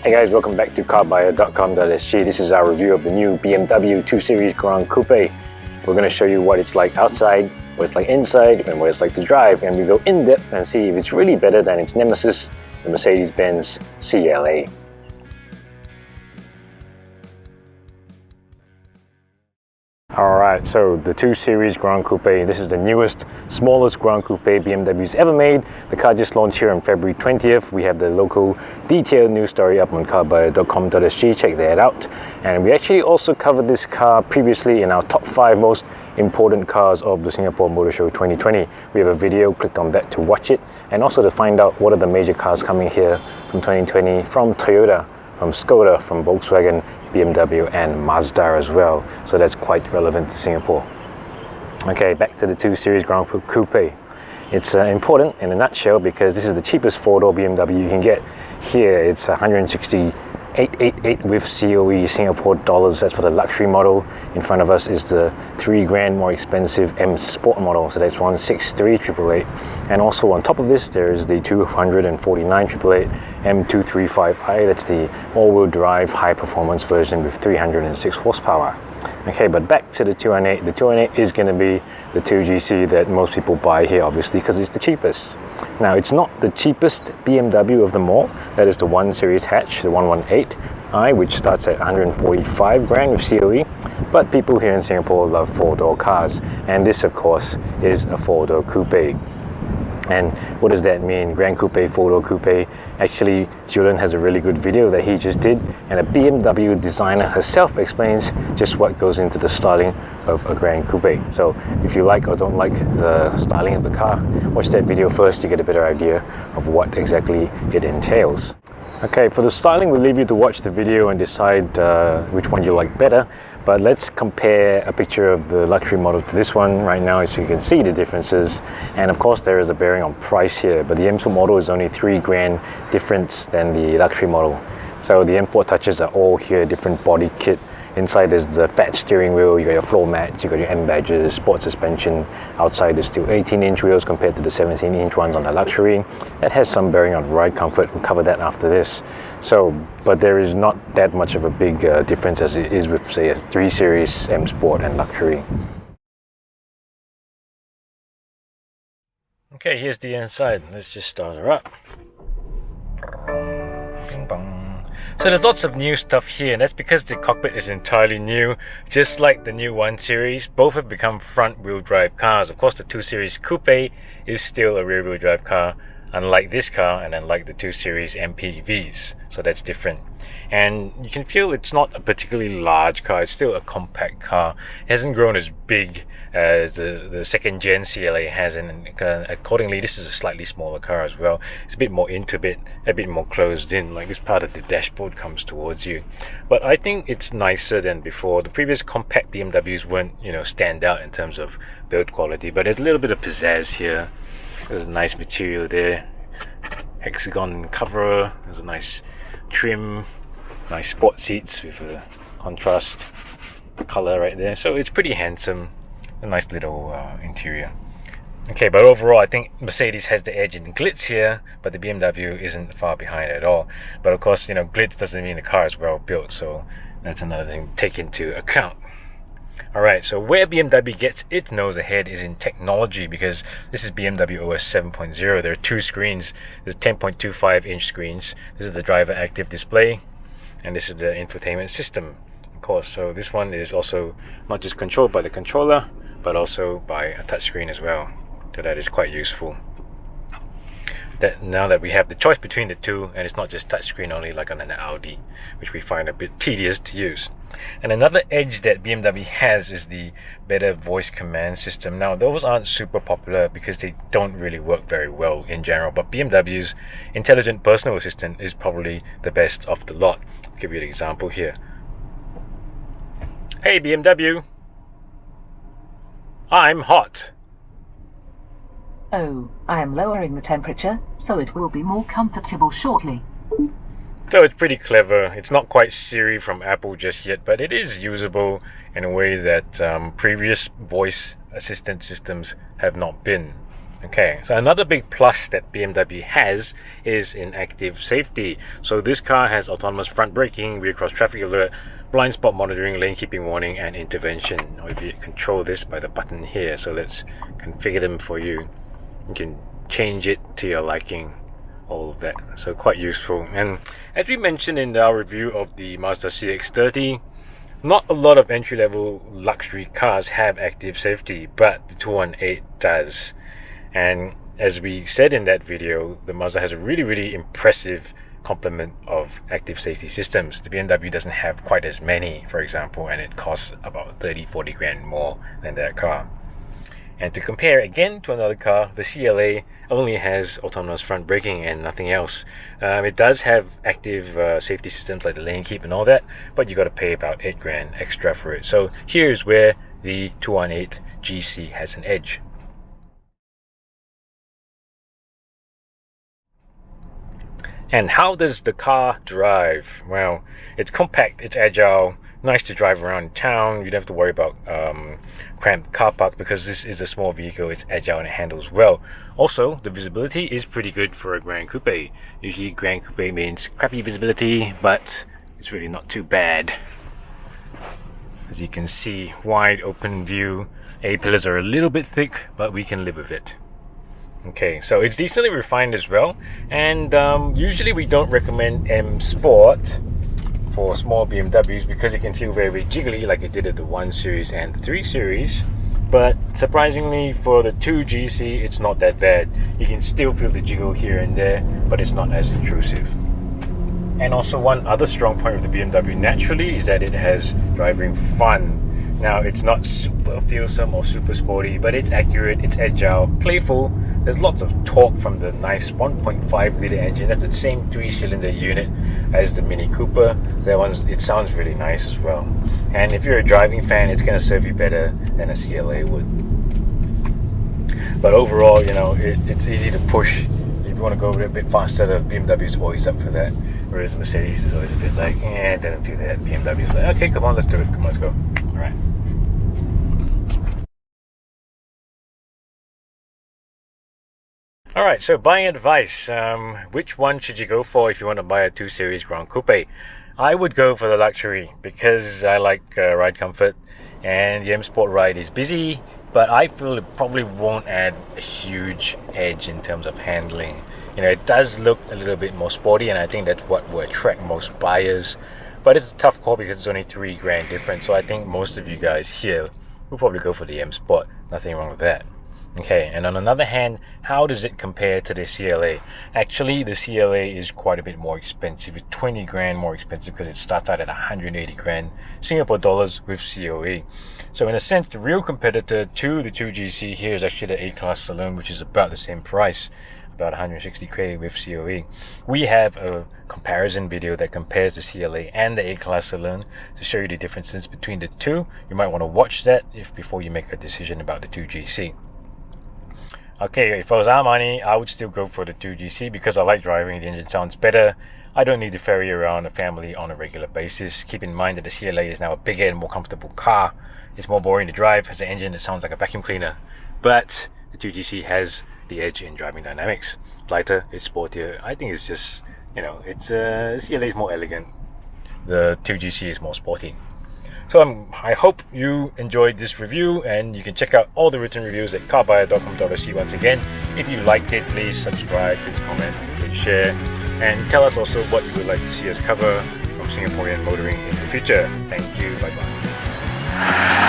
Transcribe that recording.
Hey guys, welcome back to carbuyer.com.sg. This is our review of the new BMW 2 Series Gran Coupe. We're going to show you what it's like outside, what it's like inside, and what it's like to drive, and we go in depth and see if it's really better than its nemesis, the Mercedes-Benz CLA. Alright, so the 2 Series Gran Coupe, this is the newest, smallest Gran Coupe BMW's ever made. The car just launched here on February 20th. We have the local detailed news story up on carbuyer.com.sg, check that out. And we actually also covered this car previously in our top 5 most important cars of the Singapore Motor Show 2020. We have a video, click on that to watch it, and also to find out what are the major cars coming here from 2020 from Toyota, from Skoda, from Volkswagen, BMW and Mazda as well, so that's quite relevant to Singapore. Okay, back to the 2 Series Gran Coupe. It's important in a nutshell because this is the cheapest 4-door BMW you can get here. It's 168,888 with COE Singapore dollars. That's for the luxury model. In front of us is the 3 grand more expensive M Sport model, so that's 163,888. And also on top of this there is the 249,888 M235i. That's the all-wheel drive high performance version with 306 horsepower. Okay, but back to the 298. The 298 is going to be the 2GC that most people buy here, obviously, because it's the cheapest. Now, it's not the cheapest BMW of them all. That is the 1 Series hatch, the 118i, which starts at 145 grand with COE. But people here in Singapore love 4-door cars, and this, of course, is a 4-door coupe. And what does that mean? Gran Coupe, 4-door coupe. Actually, Julian has a really good video that he just did, and a BMW designer herself explains just what goes into the styling of a Gran Coupe. So if you like or don't like the styling of the car, watch that video first to get a better idea of what exactly it entails. Okay, for the styling, we'll leave you to watch the video and decide which one you like better. But let's compare a picture of the luxury model to this one right now, so you can see the differences. And of course there is a bearing on price here, but the M Sport model is only 3 grand difference than the luxury model. So the import touches are all here, different body kit. Inside there's the fat steering wheel, you got your floor mats, you got your M badges, sport suspension. Outside there's still 18-inch wheels compared to the 17-inch ones on the luxury. That has some bearing on ride comfort, we'll cover that after this. So, but there is not that much of a big difference as it is with, say, a 3 Series M Sport and luxury. Okay, here's the inside. Let's just start her up. Bing bong. So there's lots of new stuff here, and that's because the cockpit is entirely new. Just like the new 1 Series, both have become front-wheel drive cars. Of course, the 2 Series Coupe is still a rear-wheel drive car, unlike this car and unlike the 2 Series MPVs. So that's different. And you can feel it's not a particularly large car, it's still a compact car. It hasn't grown as big as the 2nd gen CLA has, and accordingly this is a slightly smaller car as well. It's a bit more intimate, a bit more closed in, like this part of the dashboard comes towards you. But I think it's nicer than before. The previous compact BMWs weren't, stand out in terms of build quality, but there's a little bit of pizzazz here. There's a nice material there, hexagon cover, there's a nice trim, nice sport seats with a contrast color right there, so it's pretty handsome, a nice little interior. Okay, but overall I think Mercedes has the edge in glitz here, but the BMW isn't far behind at all. But of course, glitz doesn't mean the car is well built, so that's another thing to take into account. Alright, so where BMW gets its nose ahead is in technology, because this is BMW OS 7.0. There are 2 screens. There's 10.25-inch screens. This is the driver active display, and this is the infotainment system, of course. So this one is also not just controlled by the controller, but also by a touchscreen as well. So that is quite useful. Now that we have the choice between the two, and it's not just touchscreen only like on an Audi, which we find a bit tedious to use. And another edge that BMW has is the better voice command system. Now those aren't super popular because they don't really work very well in general, but BMW's intelligent personal assistant is probably the best of the lot. I'll give you an example here. Hey BMW, I'm hot. Oh, I am lowering the temperature, so it will be more comfortable shortly. So it's pretty clever. It's not quite Siri from Apple just yet, but it is usable in a way that previous voice assistant systems have not been. Okay, so another big plus that BMW has is in active safety. So this car has autonomous front braking, rear cross traffic alert, blind spot monitoring, lane keeping warning, and intervention. Or if you control this by the button here, so let's configure them for you. You can change it to your liking, all of that. So quite useful. And as we mentioned in our review of the Mazda CX-30, not a lot of entry-level luxury cars have active safety, but the 218 does. And as we said in that video, the Mazda has a really impressive complement of active safety systems. The BMW doesn't have quite as many, for example, and it costs about 30-40 grand more than that car. And to compare again to another car, the CLA only has autonomous front braking and nothing else. It does have active safety systems like the lane keep and all that, but you got to pay about 8 grand extra for it. So here's where the 218 GC has an edge. And how does the car drive? Well, it's compact, it's agile, nice to drive around town. You don't have to worry about cramped car park because this is a small vehicle. It's agile and it handles well. Also, the visibility is pretty good for a Gran Coupe. Usually Gran Coupe means crappy visibility, but it's really not too bad. As you can see, wide open view. A-pillars are a little bit thick, but we can live with it. Okay, so it's decently refined as well, and usually we don't recommend M Sport for small BMWs because it can feel very jiggly like it did at the 1 Series and the 3 Series, but surprisingly for the 2 GC it's not that bad. You can still feel the jiggle here and there, but it's not as intrusive. And also one other strong point of the BMW naturally is that it has driving fun. Now it's not super feelsome or super sporty, but it's accurate, it's agile, playful. There's lots of torque from the nice 1.5 litre engine. That's the same 3-cylinder unit as the Mini Cooper. So it sounds really nice as well. And if you're a driving fan, it's going to serve you better than a CLA would. But overall, you know, it's easy to push. If you want to go a bit faster, the BMW is always up for that. Whereas Mercedes is always a bit like, don't do that. BMW is like, okay, come on, let's do it. Come on, let's go. All right. Alright, so buying advice. Which one should you go for if you want to buy a 2 Series Gran Coupe? I would go for the luxury because I like ride comfort, and the M Sport ride is busy, but I feel it probably won't add a huge edge in terms of handling. You know, it does look a little bit more sporty, and I think that's what will attract most buyers. But it's a tough call because it's only 3 grand difference, so I think most of you guys here will probably go for the M Sport. Nothing wrong with that. Okay, and on another hand, how does it compare to the CLA? Actually, the CLA is quite a bit more expensive. It's 20 grand more expensive because it starts out at 180 grand Singapore dollars with COE. So in a sense, the real competitor to the 2GC here is actually the A-Class Saloon, which is about the same price, about 160k with COE. We have a comparison video that compares the CLA and the A-Class Saloon to show you the differences between the two. You might want to watch that before you make a decision about the 2GC. Okay, if I was our money, I would still go for the 2GC because I like driving, the engine sounds better. I don't need to ferry around a family on a regular basis. Keep in mind that the CLA is now a bigger and more comfortable car. It's more boring to drive, has an engine that sounds like a vacuum cleaner. But the 2GC has the edge in driving dynamics. Lighter, it's sportier. I think it's just, you know, the CLA is more elegant. The 2GC is more sporty. So I hope you enjoyed this review, and you can check out all the written reviews at carbuyer.com.sg once again. If you liked it, please subscribe, please comment, please share, and tell us also what you would like to see us cover from Singaporean motoring in the future. Thank you, bye bye.